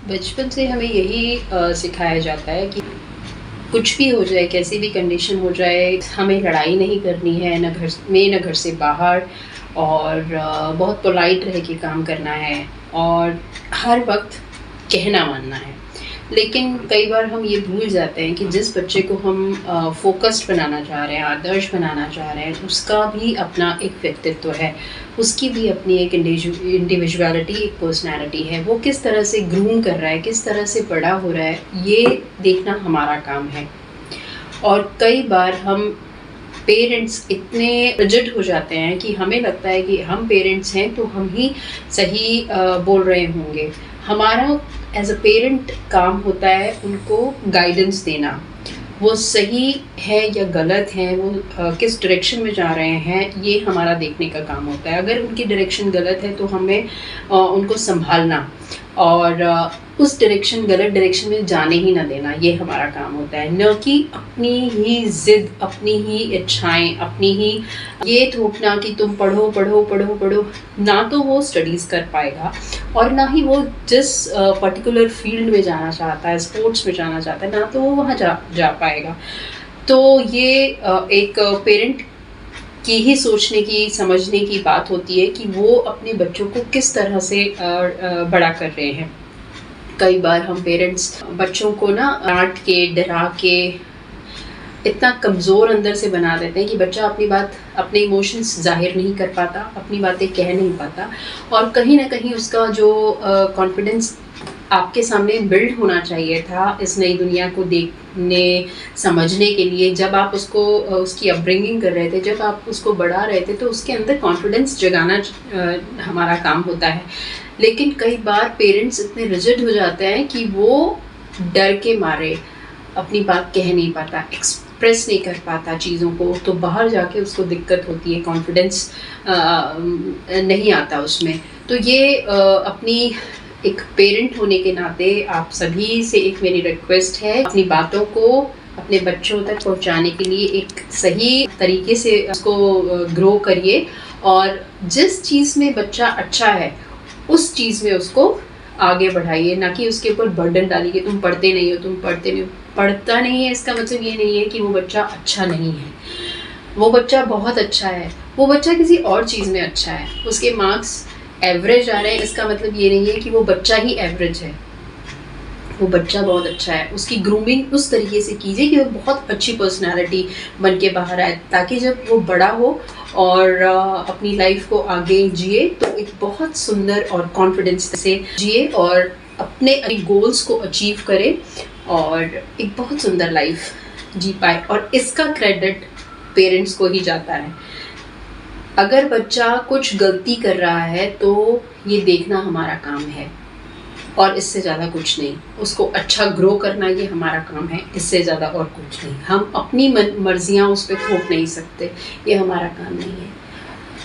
बचपन से हमें यही सिखाया जाता है कि कुछ भी हो जाए, कैसी भी कंडीशन हो जाए, हमें लड़ाई नहीं करनी है, न घर में न घर से बाहर, और बहुत पोलाइट रह के काम करना है और हर वक्त कहना मानना है। लेकिन कई बार हम ये भूल जाते हैं कि जिस बच्चे को हम फोकस्ड बनाना चाह रहे हैं, आदर्श बनाना चाह रहे हैं, उसका भी अपना एक व्यक्तित्व है, उसकी भी अपनी एक इंडिविजुअलिटी, एक पर्सनैलिटी है। वो किस तरह से ग्रूम कर रहा है, किस तरह से बड़ा हो रहा है, ये देखना हमारा काम है। और कई बार हम पेरेंट्स इतने रिजिड हो जाते हैं कि हमें लगता है कि हम पेरेंट्स हैं तो हम ही सही बोल रहे होंगे। हमारा एज अ पेरेंट काम होता है उनको गाइडेंस देना, वो सही है या गलत है, वो किस डायरेक्शन में जा रहे हैं, ये हमारा देखने का काम होता है। अगर उनकी डायरेक्शन गलत है तो हमें उनको संभालना और उस डायरेक्शन, गलत डायरेक्शन में जाने ही ना देना, ये हमारा काम होता है। न कि अपनी ही ज़िद, अपनी ही इच्छाएं, अपनी ही ये थोपना कि तुम पढ़ो पढ़ो पढ़ो पढ़ो। ना तो वो स्टडीज़ कर पाएगा और ना ही वो जिस पर्टिकुलर फील्ड में जाना चाहता है, स्पोर्ट्स में जाना चाहता है, ना तो वो वहाँ जा पाएगा। तो ये एक पेरेंट की ही सोचने की, समझने की बात होती है कि वो अपने बच्चों को किस तरह से बड़ा कर रहे हैं। कई बार हम पेरेंट्स बच्चों को ना डांट के, डरा के इतना कमज़ोर अंदर से बना देते हैं कि बच्चा अपनी बात, अपने इमोशंस जाहिर नहीं कर पाता, अपनी बातें कह नहीं पाता, और कहीं ना कहीं उसका जो कॉन्फिडेंस आपके सामने बिल्ड होना चाहिए था इस नई दुनिया को देखने, समझने के लिए, जब आप उसको उसकी अपब्रिंगिंग कर रहे थे, जब आप उसको बढ़ा रहे थे, तो उसके अंदर कॉन्फिडेंस जगाना हमारा काम होता है। लेकिन कई बार पेरेंट्स इतने रिजिड हो जाते हैं कि वो डर के मारे अपनी बात कह नहीं पाता, एक्सप्रेस नहीं कर पाता चीज़ों को, तो बाहर जाके उसको दिक्कत होती है, कॉन्फिडेंस नहीं आता उसमें। तो ये अपनी एक पेरेंट होने के नाते आप सभी से एक मेरी रिक्वेस्ट है, अपनी बातों को अपने बच्चों तक पहुंचाने के लिए एक सही तरीके से उसको ग्रो करिए, और जिस चीज़ में बच्चा अच्छा है उस चीज़ में उसको आगे बढ़ाइए, ना कि उसके ऊपर बर्डन डालिए कि तुम पढ़ते नहीं हो, तुम पढ़ते नहीं हो। पढ़ता नहीं है इसका मतलब ये नहीं है कि वो बच्चा अच्छा नहीं है, वो बच्चा बहुत अच्छा है, वो बच्चा किसी और चीज़ में अच्छा है। उसके मार्क्स एवरेज आ रहे हैं इसका मतलब ये नहीं है कि वो बच्चा ही एवरेज है, वो बच्चा बहुत अच्छा है। उसकी ग्रूमिंग उस तरीके से कीजिए कि वो बहुत अच्छी पर्सनालिटी बन के बाहर आए, ताकि जब वो बड़ा हो और अपनी लाइफ को आगे जिए तो एक बहुत सुंदर और कॉन्फिडेंस से जिए और अपने गोल्स को अचीव करे और एक बहुत सुंदर लाइफ जी पाए। और इसका क्रेडिट पेरेंट्स को ही जाता है। अगर बच्चा कुछ गलती कर रहा है तो ये देखना हमारा काम है और इससे ज़्यादा कुछ नहीं। उसको अच्छा ग्रो करना ये हमारा काम है, इससे ज़्यादा और कुछ नहीं। हम अपनी मर्जियाँ उस पर थोप नहीं सकते, ये हमारा काम नहीं है।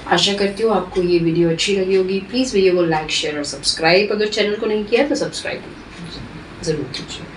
आशा करती हूँ आपको ये वीडियो अच्छी लगी होगी। प्लीज़ वीडियो को लाइक, शेयर और सब्सक्राइब, अगर चैनल को नहीं किया तो सब्सक्राइब ज़रूर कीजिए।